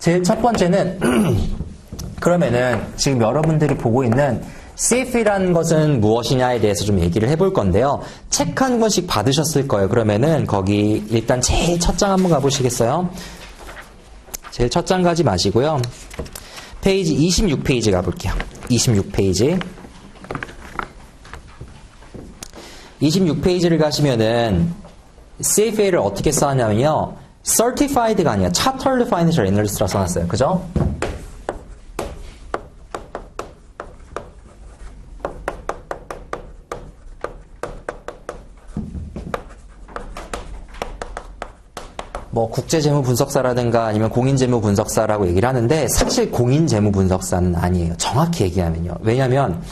제일 첫 번째는 그러면은 지금 여러분들이 보고 있는 CFA라는 것은 무엇이냐에 대해서 좀 얘기를 해볼 건데요. 책 한 권씩 받으셨을 거예요. 그러면은 거기 일단 제일 첫 장 한번 가보시겠어요? 제일 첫 장 가지 마시고요. 페이지 26페이지 가볼게요. 26페이지. 26페이지를 가시면은 CFA를 어떻게 써냐면요. Certified가 아니라 Chartered Financial Analyst라고 써놨어요. 그죠? 뭐 국제재무분석사라든가 아니면 공인재무분석사라고 얘기를 하는데 사실 공인재무분석사는 아니에요. 정확히 얘기하면요. 왜냐하면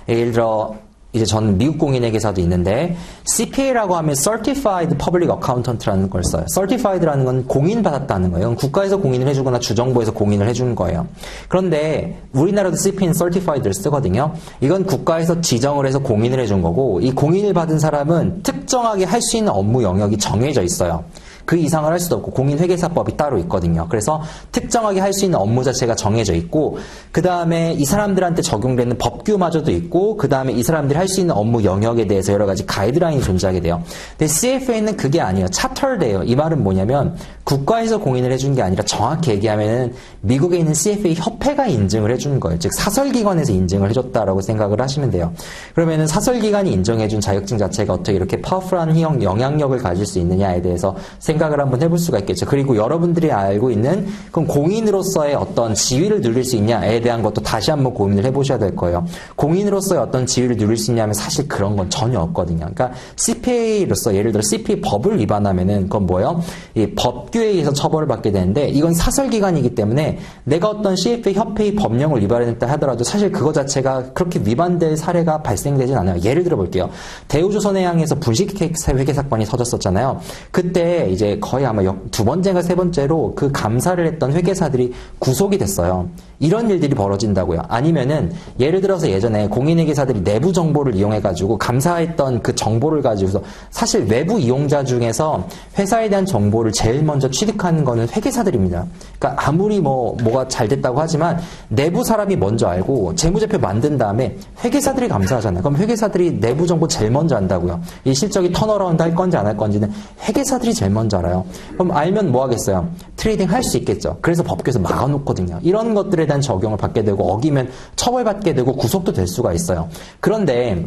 예를 들어 이제 저는 미국 공인회계사도 있는데 CPA라고 하면 Certified Public Accountant라는 걸 써요. Certified라는 건 공인받았다는 거예요. 국가에서 공인을 해주거나 주정부에서 공인을 해주는 거예요. 그런데 우리나라도 CPA는 Certified를 쓰거든요. 이건 국가에서 지정을 해서 공인을 해준 거고 이 공인을 받은 사람은 특정하게 할 수 있는 업무 영역이 정해져 있어요. 그 이상을 할 수도 없고 공인회계사법이 따로 있거든요. 그래서 특정하게 할 수 있는 업무 자체가 정해져 있고 그 다음에 이 사람들한테 적용되는 법규마저도 있고 그 다음에 이 사람들이 할 수 있는 업무 영역에 대해서 여러 가지 가이드라인이 존재하게 돼요. 근데 CFA는 그게 아니에요. 차터드예요. 이 말은 뭐냐면 국가에서 공인을 해준 게 아니라 정확히 얘기하면은 미국에 있는 CFA 협회가 인증을 해주는 거예요. 즉 사설기관에서 인증을 해줬다라고 생각을 하시면 돼요. 그러면은 사설기관이 인정해준 자격증 자체가 어떻게 이렇게 파워풀한 영향력을 가질 수 있느냐에 대해서 생각을 한번 해볼 수가 있겠죠. 그리고 여러분들이 알고 있는 그럼 공인으로서의 어떤 지위를 누릴 수 있냐에 대한 것도 다시 한번 고민을 해보셔야 될 거예요. 공인으로서의 어떤 지위를 누릴 수 있냐면 사실 그런 건 전혀 없거든요. 그러니까 CPA로서 예를 들어 CPA 법을 위반하면은 그건 뭐예요? 이 법규에 의해서 처벌을 받게 되는데 이건 사설기관이기 때문에 내가 어떤 CFA 협회의 법령을 위반했다 하더라도 사실 그거 자체가 그렇게 위반될 사례가 발생되진 않아요. 예를 들어 볼게요. 대우조선해양에서 분식회계 사건이 터졌었잖아요. 그때 이제 거의 아마 두 번째가 세 번째로 그 감사를 했던 회계사들이 구속이 됐어요. 이런 일들이 벌어진다고요. 아니면은 예를 들어서 예전에 공인회계사들이 내부 정보를 이용해가지고 감사했던 그 정보를 가지고서 사실 외부 이용자 중에서 회사에 대한 정보를 제일 먼저 취득하는 거는 회계사들입니다. 그러니까 아무리 뭐가 잘 됐다고 하지만 내부 사람이 먼저 알고 재무제표 만든 다음에 회계사들이 감사하잖아요. 그럼 회계사들이 내부 정보 제일 먼저 안다고요. 이 실적이 턴어라운드 할 건지 안 할 건지는 회계사들이 제일 먼저 알아요. 그럼 알면 뭐 하겠어요? 트레이딩 할 수 있겠죠. 그래서 법규에서 막아놓거든요. 이런 것들에 대한 적용을 받게 되고 어기면 처벌받게 되고 구속도 될 수가 있어요. 그런데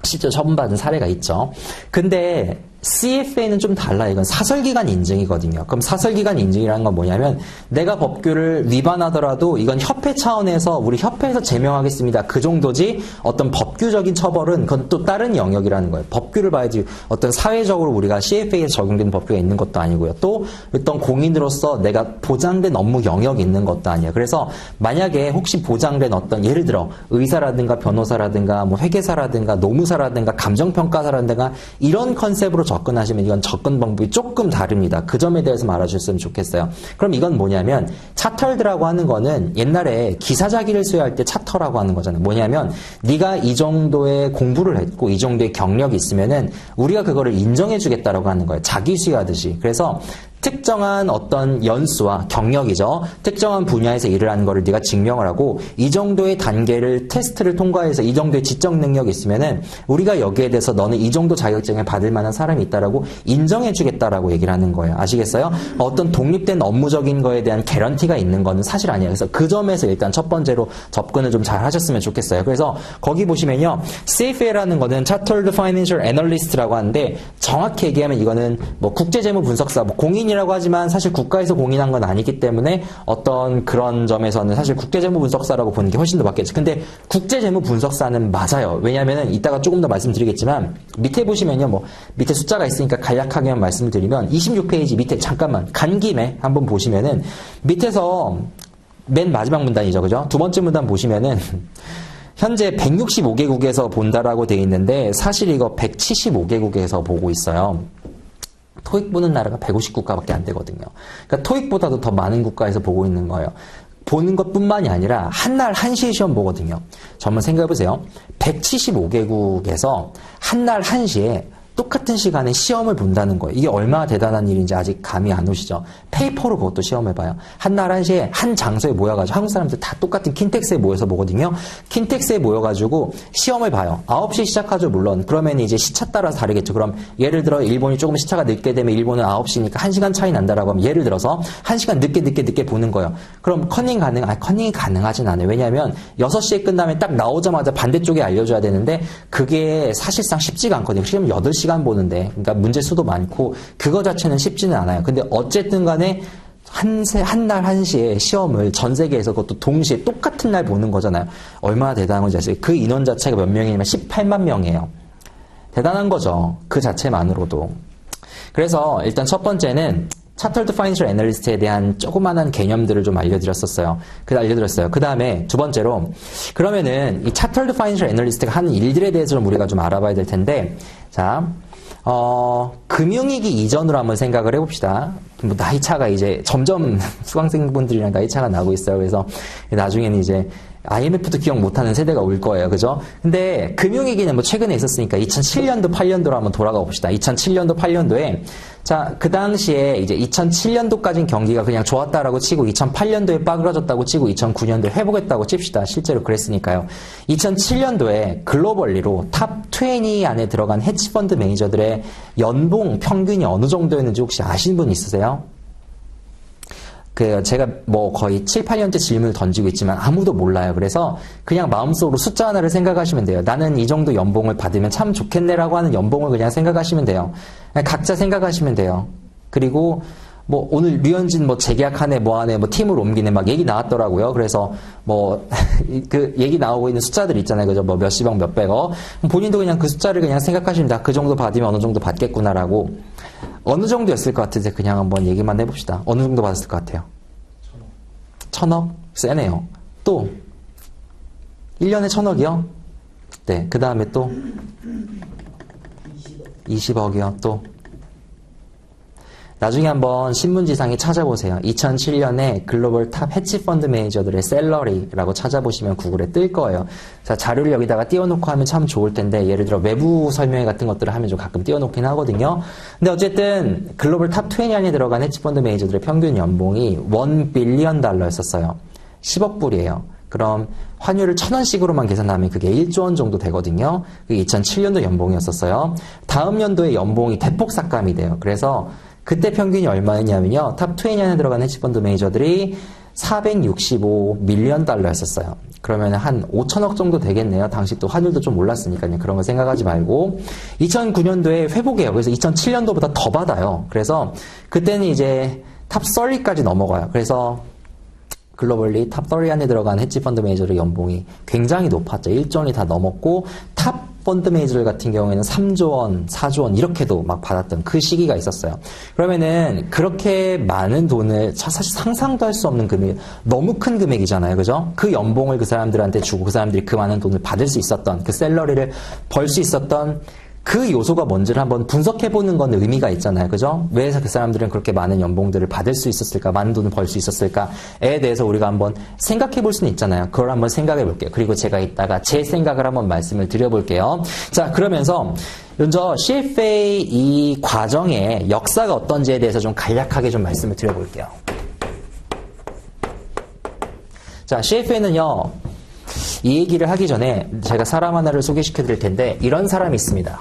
실제 처분받은 사례가 있죠. 근데 CFA는 좀 달라요. 이건 사설기관 인증이거든요. 그럼 사설기관 인증이라는 건 뭐냐면 내가 법규를 위반하더라도 이건 협회 차원에서 우리 협회에서 제명하겠습니다. 그 정도지 어떤 법규적인 처벌은 그건 또 다른 영역이라는 거예요. 법규를 봐야지 어떤 사회적으로 우리가 CFA에 적용되는 법규가 있는 것도 아니고요. 또 어떤 공인으로서 내가 보장된 업무 영역이 있는 것도 아니에요. 그래서 만약에 혹시 보장된 어떤 예를 들어 의사라든가 변호사라든가 뭐 회계사라든가 노무사라든가 감정평가사라든가 이런 컨셉으로 접근하시면 이건 접근 방법이 조금 다릅니다. 그 점에 대해서 알아주셨으면 좋겠어요. 그럼 이건 뭐냐면 차터드라고 하는 거는 옛날에 기사자기를 수여할 때 차터라고 하는 거잖아요. 뭐냐면 네가 이 정도의 공부를 했고 이 정도의 경력이 있으면은 우리가 그거를 인정해 주겠다라고 하는 거예요. 자기 수여하듯이. 그래서 특정한 어떤 연수와 경력이죠. 특정한 분야에서 일을 하는 거를 네가 증명을 하고 이 정도의 단계를 테스트를 통과해서 이 정도의 지적 능력이 있으면은 우리가 여기에 대해서 너는 이 정도 자격증을 받을 만한 사람이 있다라고 인정해 주겠다라고 얘기를 하는 거예요. 아시겠어요? 어떤 독립된 업무적인 거에 대한 개런티가 있는 거는 사실 아니에요. 그래서 그 점에서 일단 첫 번째로 접근을 좀 잘 하셨으면 좋겠어요. 그래서 거기 보시면요. CFA라는 거는 Chartered Financial Analyst라고 하는데 정확히 얘기하면 이거는 뭐 국제재무분석사, 뭐 공인이라고 하지만 사실 국가에서 공인한 건 아니기 때문에 어떤 그런 점에서는 사실 국제재무분석사라고 보는 게 훨씬 더 맞겠죠. 근데 국제재무분석사는 맞아요. 왜냐하면 이따가 조금 더 말씀드리겠지만 밑에 보시면요. 뭐 밑에 숫자가 있으니까 간략하게만 말씀을 드리면 26페이지 밑에 잠깐만 간 김에 한번 보시면은 밑에서 맨 마지막 문단이죠. 그죠? 두 번째 문단 보시면은 현재 165개국에서 본다라고 돼 있는데 사실 이거 175개국에서 보고 있어요. 토익 보는 나라가 150국가밖에 안 되거든요. 그러니까 토익보다도 더 많은 국가에서 보고 있는 거예요. 보는 것뿐만이 아니라 한날 한시에 시험 보거든요. 저 한번 생각해보세요. 175개국에서 한날 한시에 똑같은 시간에 시험을 본다는 거예요. 이게 얼마나 대단한 일인지 아직 감이 안 오시죠? 페이퍼로 그것도 시험을 봐요. 한날 한시에 한 장소에 모여가지고 한국 사람들 다 똑같은 킨텍스에 모여서 보거든요. 킨텍스에 모여가지고 시험을 봐요. 9시 시작하죠, 물론. 그러면 이제 시차 따라서 다르겠죠. 그럼 예를 들어 일본이 조금 시차가 늦게 되면 일본은 9시니까 1시간 차이 난다라고 하면 예를 들어서 1시간 늦게 보는 거예요. 그럼 커닝이 가능하진 않아요. 왜냐하면 6시에 끝나면 딱 나오자마자 반대쪽에 알려줘야 되는데 그게 사실상 쉽지가 않거든요. 지금 8시간 보는데, 그러니까 문제 수도 많고 그거 자체는 쉽지는 않아요. 근데 어쨌든 간에 한날 1시에 시험을 전 세계에서 그것도 동시에 똑같은 날 보는 거잖아요. 얼마나 대단한 건지 아세요? 그 인원 자체가 몇 명이냐면 18만 명이에요. 대단한 거죠. 그 자체만으로도. 그래서 일단 첫 번째는 Chartered Financial Analyst에 대한 조그만한 개념들을 좀 알려드렸어요. 그 다음에 두 번째로, 그러면은 이 Chartered Financial Analyst가 하는 일들에 대해서 좀 우리가 좀 알아봐야 될 텐데, 자, 금융위기 이전으로 한번 생각을 해봅시다. 뭐 나이 차가 이제 점점 수강생분들이랑 나이 차가 나고 있어요. 그래서 나중에는 이제 IMF도 기억 못하는 세대가 올 거예요. 그죠? 근데 금융위기는 뭐 최근에 있었으니까 2007년도, 8년도로 한번 돌아가 봅시다. 2007년도, 8년도에 자, 그 당시에 이제 2007년도까지는 경기가 그냥 좋았다라고 치고 2008년도에 빠그러졌다고 치고 2009년도에 회복했다고 칩시다. 실제로 그랬으니까요. 2007년도에 글로벌리로 탑 20 안에 들어간 헤지펀드 매니저들의 연봉 평균이 어느 정도였는지 혹시 아시는 분 있으세요? 제가 뭐 거의 7, 8년째 질문을 던지고 있지만 아무도 몰라요. 그래서 그냥 마음속으로 숫자 하나를 생각하시면 돼요. 나는 이 정도 연봉을 받으면 참 좋겠네라고 하는 연봉을 그냥 생각하시면 돼요. 각자 생각하시면 돼요. 그리고 뭐 오늘 류현진 뭐 재계약하네 뭐하네 뭐 팀을 옮기네 막 얘기 나왔더라고요. 그래서 뭐 그 얘기 나오고 있는 숫자들 있잖아요. 그죠? 뭐 몇십억 몇백억. 본인도 그냥 그 숫자를 그냥 생각하시면 돼. 그 정도 받으면 어느 정도 받겠구나라고. 어느 정도였을 것 같은데 그냥 한번 얘기만 해봅시다. 어느 정도 받았을 것 같아요? 1,000억? 세네요. 또 1년에 1,000억이요? 네. 그 다음에 또 20억이요. 또 나중에 한번 신문지상에 찾아보세요. 2007년에 글로벌 탑 헤지펀드 매니저들의 셀러리라고 찾아보시면 구글에 뜰 거예요. 자, 자료를 여기다가 띄워놓고 하면 참 좋을 텐데 예를 들어 외부 설명 같은 것들을 하면 좀 가끔 띄워놓긴 하거든요. 근데 어쨌든 글로벌 탑 20 안에 들어간 헤지펀드 매니저들의 평균 연봉이 $1 빌리언 였었어요. 10억 불이에요. 그럼 환율을 1,000원씩으로만 계산하면 그게 1조 원 정도 되거든요. 그게 2007년도 연봉이었었어요. 다음 연도에 연봉이 대폭 삭감이 돼요. 그래서 그때 평균이 얼마였냐면요. 탑 20 안에 들어간 헤지펀드 매니저들이 $465 밀리언 였었어요. 그러면 한 5천억 정도 되겠네요. 당시 또 환율도 좀 올랐으니까요. 그런 거 생각하지 말고. 2009년도에 회복해요. 그래서 2007년도보다 더 받아요. 그래서 그때는 이제 탑 30까지 넘어가요. 그래서 글로벌리 탑 30 안에 들어간 헤지펀드 매니저의 연봉이 굉장히 높았죠. 1조 원이 다 넘었고 탑 펀드 매니저들 같은 경우에는 3조 원, 4조 원 이렇게도 막 받았던 그 시기가 있었어요. 그러면은 그렇게 많은 돈을 사실 상상도 할 수 없는 금액, 너무 큰 금액이잖아요. 그죠? 그 연봉을 그 사람들한테 주고 그 사람들이 그 많은 돈을 받을 수 있었던, 그 셀러리를 벌 수 있었던 그 요소가 뭔지를 한번 분석해보는 건 의미가 있잖아요. 그죠? 왜 그 사람들은 그렇게 많은 연봉들을 받을 수 있었을까? 많은 돈을 벌 수 있었을까에 대해서 우리가 한번 생각해볼 수는 있잖아요. 그걸 한번 생각해볼게요. 그리고 제가 이따가 제 생각을 한번 말씀을 드려볼게요. 자, 그러면서 먼저 CFA 이 과정의 역사가 어떤지에 대해서 좀 간략하게 좀 말씀을 드려볼게요. 자, CFA는요. 이 얘기를 하기 전에 제가 사람 하나를 소개시켜 드릴 텐데 이런 사람이 있습니다.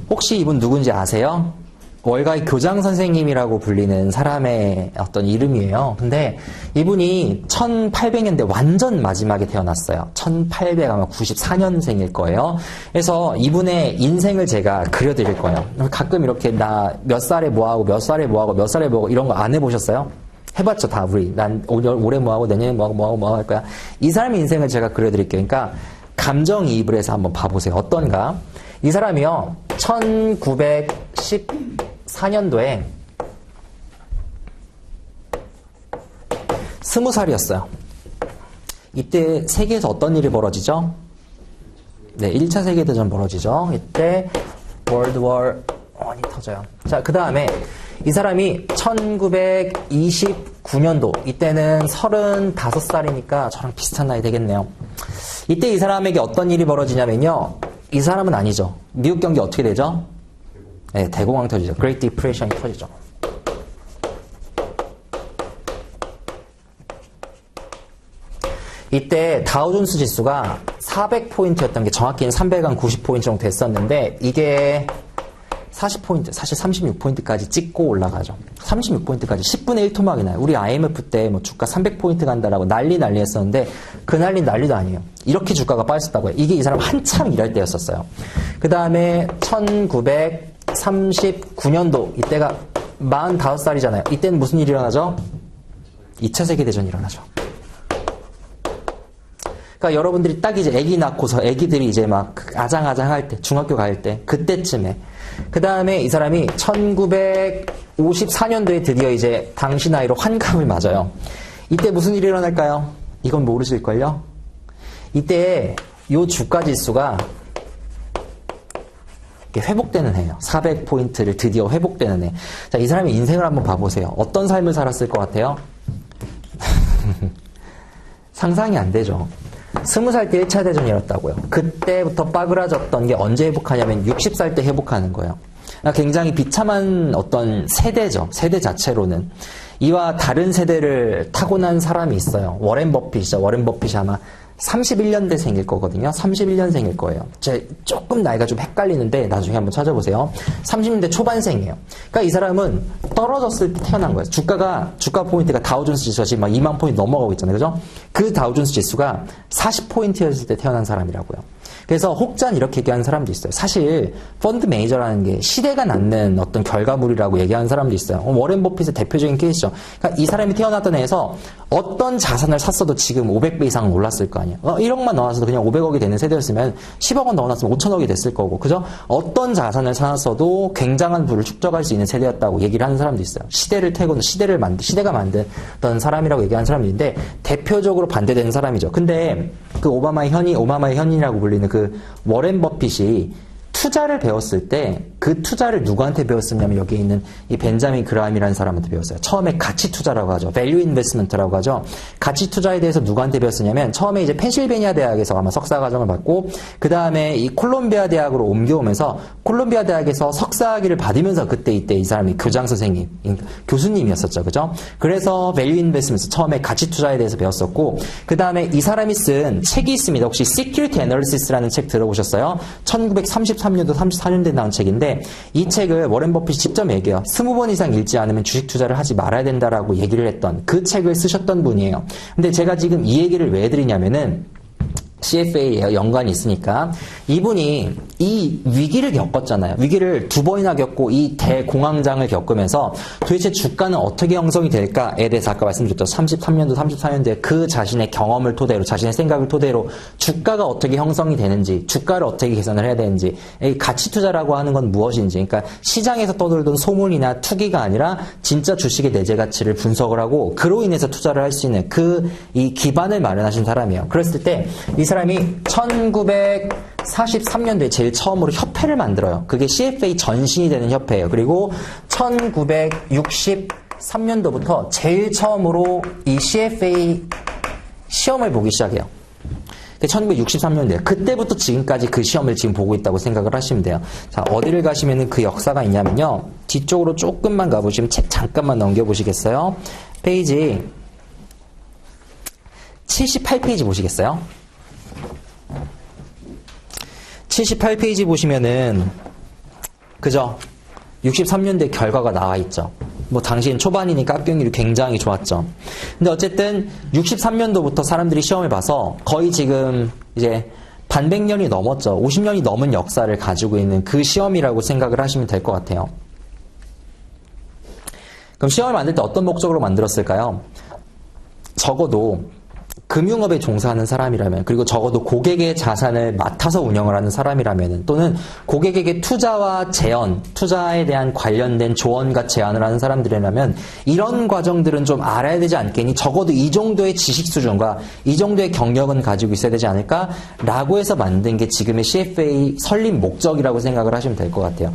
혹시 이분 누군지 아세요? 월가의 교장 선생님이라고 불리는 사람의 어떤 이름이에요. 근데 이분이 1800년대 완전 마지막에 태어났어요. 1894년생일 거예요. 그래서 이분의 인생을 제가 그려드릴 거예요. 가끔 이렇게 나 몇 살에 뭐하고 몇 살에 뭐하고 몇 살에 뭐하고 이런 거 안 해보셨어요? 해봤죠, 다 우리. 난 올해 뭐하고 내년에 뭐하고 할 거야. 이 사람의 인생을 제가 그려드릴게요. 그러니까 감정이입을 해서 한번 봐보세요. 어떤가? 이 사람이요. 1914년도에 20살이었어요. 이때 세계에서 어떤 일이 벌어지죠? 네, 1차 세계대전 벌어지죠. 이때 월드워 1이 터져요. 자, 그 다음에 이 사람이 1929 9년도. 이때는 35살이니까 저랑 비슷한 나이 되겠네요. 이때 이 사람에게 어떤 일이 벌어지냐면요. 이 사람은 아니죠. 미국 경기 어떻게 되죠? 네, 대공황 터지죠. Great Depression이 터지죠. 이때 다우존스 지수가 400포인트였던 게 정확히는 390포인트 정도 됐었는데 이게 40포인트, 사실 36포인트까지 찍고 올라가죠. 36포인트까지 10분의 1 토막이 나요. 우리 IMF 때 뭐 주가 300포인트 간다라고 난리 했었는데 그 난리도 아니에요. 이렇게 주가가 빠졌다고요. 이게 이 사람 한참 일할 때였었어요. 그 다음에 1939년도 이때가 45살이잖아요. 이때는 무슨 일이 일어나죠? 2차 세계대전이 일어나죠. 그러니까 여러분들이 딱 이제 아기 낳고서 아기들이 이제 막 아장아장할 때, 중학교 갈 때, 그때쯤에. 그 다음에 이 사람이 1954년도에 드디어 이제 당시 나이로 환갑을 맞아요. 이때 무슨 일이 일어날까요? 이건 모르실걸요? 이때 요 주가 지수가 회복되는 해예요. 400포인트를 드디어 회복되는 해. 자, 이 사람의 인생을 한번 봐보세요. 어떤 삶을 살았을 것 같아요? 상상이 안 되죠. 20살 때 1차 대전이 일어났다고요. 그때부터 빠그라졌던 게 언제 회복하냐면 60살 때 회복하는 거예요. 굉장히 비참한 어떤 세대죠. 세대 자체로는. 이와 다른 세대를 타고난 사람이 있어요. 워렌 버핏이죠. 워렌 버핏이 아마 31년대생일 거거든요. 31년생일 거예요. 제 조금 나이가 좀 헷갈리는데 나중에 한번 찾아보세요. 30년대 초반생이에요. 그러니까 이 사람은 떨어졌을 때 태어난 거예요. 주가 포인트가 다우존스 지수가 지금 막 2만 포인트 넘어가고 있잖아요. 그죠? 그 다우존스 지수가 40포인트였을 때 태어난 사람이라고요. 그래서 혹잔 이렇게 얘기하는 사람도 있어요. 사실 펀드 매니저라는 게 시대가 낳는 어떤 결과물이라고 얘기하는 사람도 있어요. 워렌 버핏의 대표적인 케이스죠. 그러니까 이 사람이 태어났던 해에서 어떤 자산을 샀어도 지금 500배 이상 올랐을 거 아니에요. 1억만 넣어놨어도 그냥 500억이 되는 세대였으면 10억 원 넣어놨으면 5천억이 됐을 거고, 그죠? 어떤 자산을 사놨어도 굉장한 부를 축적할 수 있는 세대였다고 얘기를 하는 사람도 있어요. 시대를 태고는 시대가 만든 사람이라고 얘기하는 사람인데 대표적으로 반대되는 사람이죠. 근데 그 오바마의 현인이라고 불리는 그 워렌 버핏이 투자를 배웠을 때 그 투자를 누구한테 배웠었냐면 여기 있는 이 벤자민 그라함이라는 사람한테 배웠어요. 처음에 가치 투자라고 하죠. 밸류 인베스트먼트라고 하죠. 가치 투자에 대해서 누구한테 배웠었냐면 처음에 이제 펜실베니아 대학에서 아마 석사 과정을 받고 그 다음에 이 콜롬비아 대학으로 옮겨오면서 콜롬비아 대학에서 석사학위를 받으면서 그때 이때 이 사람이 교장 선생님, 교수님이었었죠. 그죠? 그래서 밸류 인베스트먼트 처음에 가치 투자에 대해서 배웠었고 그 다음에 이 사람이 쓴 책이 있습니다. 혹시 Security Analysis라는 책 들어보셨어요? 1933년도 34년도에 나온 책인데 이 책을 워렌 버핏이 직접 얘기해요. 20번 이상 읽지 않으면 주식 투자를 하지 말아야 된다라고 얘기를 했던 그 책을 쓰셨던 분이에요. 근데 제가 지금 이 얘기를 왜 해드리냐면은 CFA에 연관이 있으니까 이분이 이 위기를 겪었잖아요. 위기를 2번이나 겪고 이 대공황장을 겪으면서 도대체 주가는 어떻게 형성이 될까에 대해서 아까 말씀드렸죠. 33년도, 34년도에 그 자신의 경험을 토대로, 자신의 생각을 토대로 주가가 어떻게 형성이 되는지, 주가를 어떻게 계산을 해야 되는지, 가치 투자라고 하는 건 무엇인지, 그러니까 시장에서 떠돌던 소문이나 투기가 아니라 진짜 주식의 내재 가치를 분석을 하고 그로 인해서 투자를 할 수 있는 이 기반을 마련하신 사람이에요. 그랬을 때 이 사람이 1943년도에 제일 처음으로 협회를 만들어요. 그게 CFA 전신이 되는 협회예요. 그리고 1963년도부터 제일 처음으로 이 CFA 시험을 보기 시작해요. 1963년도에 그때부터 지금까지 그 시험을 지금 보고 있다고 생각을 하시면 돼요. 자, 어디를 가시면은 그 역사가 있냐면요. 뒤쪽으로 조금만 가보시면 책 잠깐만 넘겨보시겠어요? 페이지 78페이지 보시겠어요? 78페이지 보시면은 그죠? 63년대 결과가 나와 있죠. 뭐 당시엔 초반이니까 합격률이 굉장히 좋았죠. 근데 어쨌든 63년도부터 사람들이 시험을 봐서 거의 지금 이제 반백년이 넘었죠. 50년이 넘은 역사를 가지고 있는 그 시험이라고 생각을 하시면 될 것 같아요. 그럼 시험을 만들 때 어떤 목적으로 만들었을까요? 적어도 금융업에 종사하는 사람이라면, 그리고 적어도 고객의 자산을 맡아서 운영을 하는 사람이라면, 또는 고객에게 투자와 제언, 투자에 대한 관련된 조언과 제안을 하는 사람들이라면 이런 과정들은 좀 알아야 되지 않겠니? 적어도 이 정도의 지식 수준과 이 정도의 경력은 가지고 있어야 되지 않을까? 라고 해서 만든 게 지금의 CFA 설립 목적이라고 생각을 하시면 될 것 같아요.